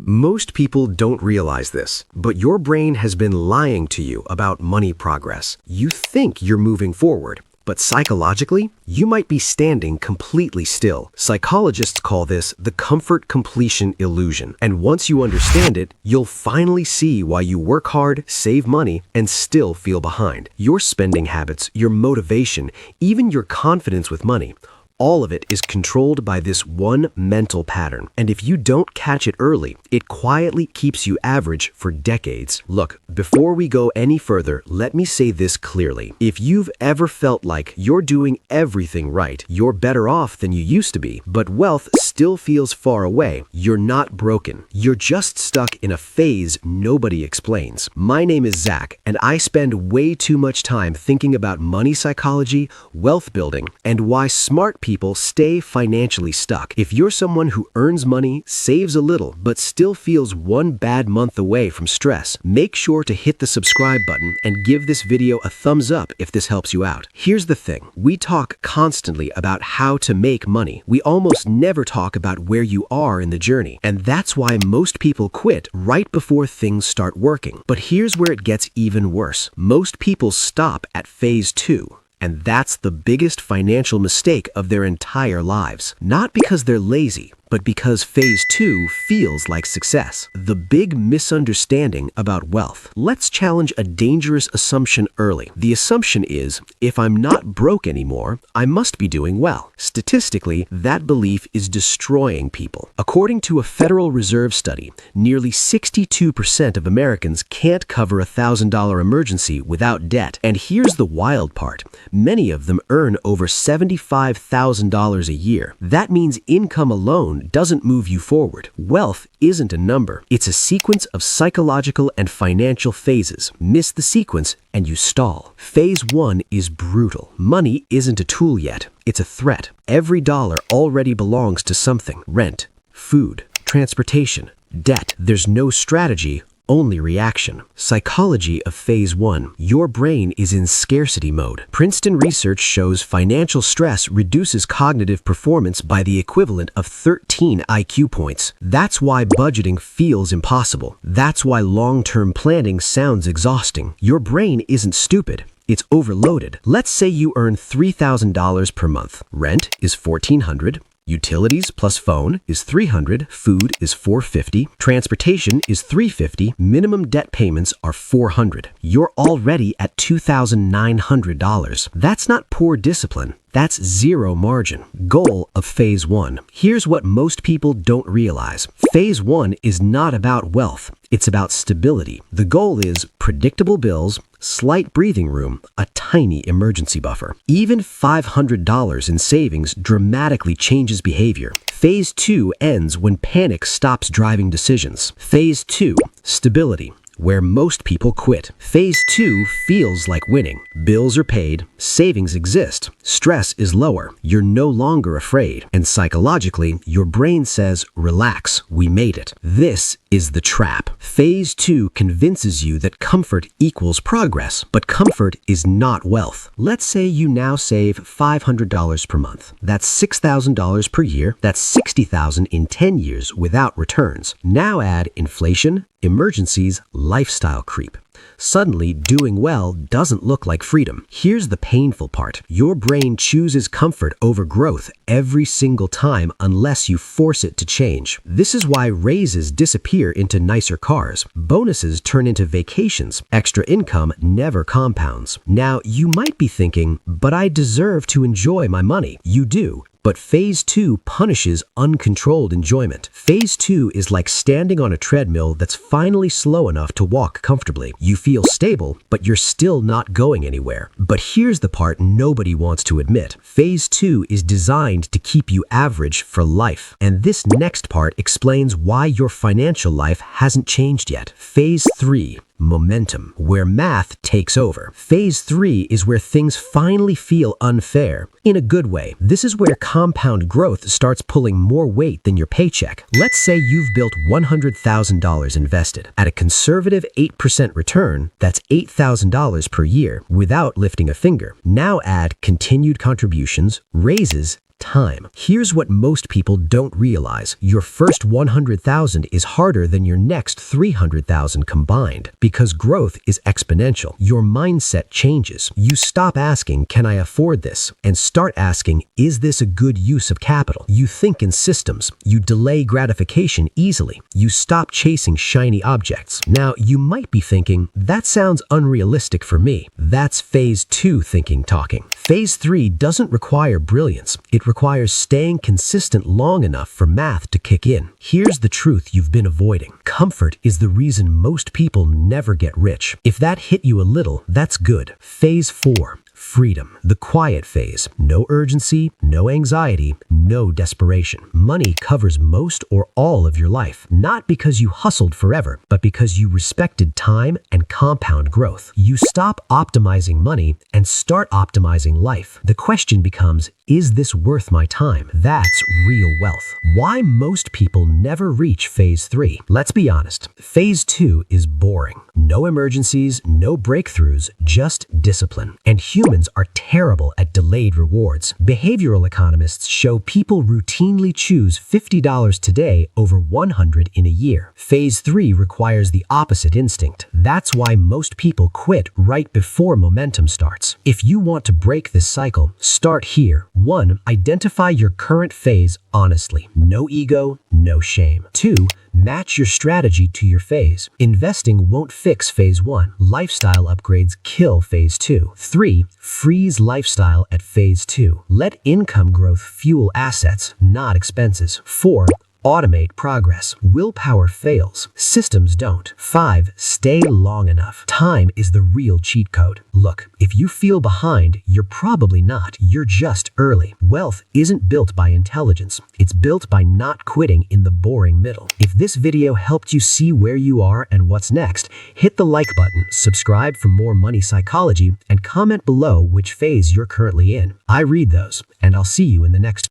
Most people don't realize this, but your brain has been lying to you about money progress. You think you're moving forward, but psychologically, you might be standing completely still. Psychologists call this the comfort completion illusion. And once you understand it, you'll finally see why you work hard, save money, and still feel behind. Your spending habits, your motivation, even your confidence with money, all of it is controlled by this one mental pattern. And if you don't catch it early, it quietly keeps you average for decades. Look, before we go any further, let me say this clearly. If you've ever felt like you're doing everything right, you're better off than you used to be, but wealth still feels far away, you're not broken. You're just stuck in a phase nobody explains. My name is Zach, and I spend way too much time thinking about money psychology, wealth building, and why smart people stay financially stuck. If you're someone who earns money, saves a little, but still feels one bad month away from stress, make sure to hit the subscribe button and give this video a thumbs up if this helps you out. Here's the thing. We talk constantly about how to make money. We almost never talk about where you are in the journey. And that's why most people quit right before things start working. But here's where it gets even worse. Most people stop at phase 2. And that's the biggest financial mistake of their entire lives. Not because they're lazy, but because phase 2 feels like success. The big misunderstanding about wealth. Let's challenge a dangerous assumption early. The assumption is, if I'm not broke anymore, I must be doing well. Statistically, that belief is destroying people. According to a Federal Reserve study, nearly 62% of Americans can't cover a $1,000 emergency without debt. And here's the wild part. Many of them earn over $75,000 a year. That means income alone doesn't move you forward. Wealth isn't a number. It's a sequence of psychological and financial phases. Miss the sequence and you stall. Phase 1 is brutal. Money isn't a tool yet. It's a threat. Every dollar already belongs to something. Rent, food, transportation, debt. There's no strategy, only reaction. Psychology of phase 1. Your brain is in scarcity mode. Princeton research shows financial stress reduces cognitive performance by the equivalent of 13 IQ points. That's why budgeting feels impossible. That's why long-term planning sounds exhausting. Your brain isn't stupid. It's overloaded. Let's say you earn $3,000 per month. Rent is $1,400. Utilities plus phone is $300, food is $450, transportation is $350, minimum debt payments are $400. You're already at $2,900. That's not poor discipline. That's zero margin. Goal of phase 1. Here's what most people don't realize. Phase 1 is not about wealth. It's about stability. The goal is predictable bills, slight breathing room, a tiny emergency buffer. Even $500 in savings dramatically changes behavior. Phase 2 ends when panic stops driving decisions. Phase 2, stability, where most people quit. Phase 2 feels like winning. Bills are paid, savings exist, stress is lower, you're no longer afraid, and psychologically, your brain says, relax, we made it. This is the trap. Phase 2 convinces you that comfort equals progress, but comfort is not wealth. Let's say you now save $500 per month. That's $6,000 per year. That's $60,000 in 10 years without returns. Now add inflation, emergencies, lifestyle creep. Suddenly, doing well doesn't look like freedom. Here's the painful part. Your brain chooses comfort over growth every single time unless you force it to change. This is why raises disappear into nicer cars. Bonuses turn into vacations. Extra income never compounds. Now, you might be thinking, but I deserve to enjoy my money. You do. But phase 2 punishes uncontrolled enjoyment. Phase 2 is like standing on a treadmill that's finally slow enough to walk comfortably. You feel stable, but you're still not going anywhere. But here's the part nobody wants to admit. Phase 2 is designed to keep you average for life. And this next part explains why your financial life hasn't changed yet. Phase 3. Momentum, where math takes over. Phase 3 is where things finally feel unfair, in a good way. This is where compound growth starts pulling more weight than your paycheck. Let's say you've built $100,000 invested. At a conservative 8% return, that's $8,000 per year without lifting a finger. Now add continued contributions, raises, time. Here's what most people don't realize. Your first 100,000 is harder than your next 300,000 combined. Because growth is exponential, your mindset changes. You stop asking, can I afford this? And start asking, is this a good use of capital? You think in systems. You delay gratification easily. You stop chasing shiny objects. Now, you might be thinking, that sounds unrealistic for me. That's phase 2 thinking talking. Phase 3 doesn't require brilliance. It requires staying consistent long enough for math to kick in. Here's the truth you've been avoiding. Comfort is the reason most people never get rich. If that hit you a little, that's good. Phase 4. Freedom, the quiet phase. No urgency, no anxiety, no desperation. Money covers most or all of your life, not because you hustled forever, but because you respected time and compound growth. You stop optimizing money and start optimizing life. The question becomes, is this worth my time? That's real wealth. Why most people never reach phase 3? Let's be honest. Phase 2 is boring. No emergencies, no breakthroughs, just discipline. And humans are terrible at delayed rewards. Behavioral economists show people routinely choose $50 today over $100 in a year. Phase 3 requires the opposite instinct. That's why most people quit right before momentum starts. If you want to break this cycle, start here. 1. Identify your current phase honestly. No ego, no shame. 2. Match your strategy to your phase. Investing won't fix phase 1. Lifestyle upgrades kill phase 2. 3. Freeze lifestyle at phase 2. Let income growth fuel assets, not expenses. 4. Automate progress. Willpower fails. Systems don't. 5. Stay long enough. Time is the real cheat code. Look, if you feel behind, you're probably not. You're just early. Wealth isn't built by intelligence. It's built by not quitting in the boring middle. If this video helped you see where you are and what's next, hit the like button, subscribe for more money psychology, and comment below which phase you're currently in. I read those, and I'll see you in the next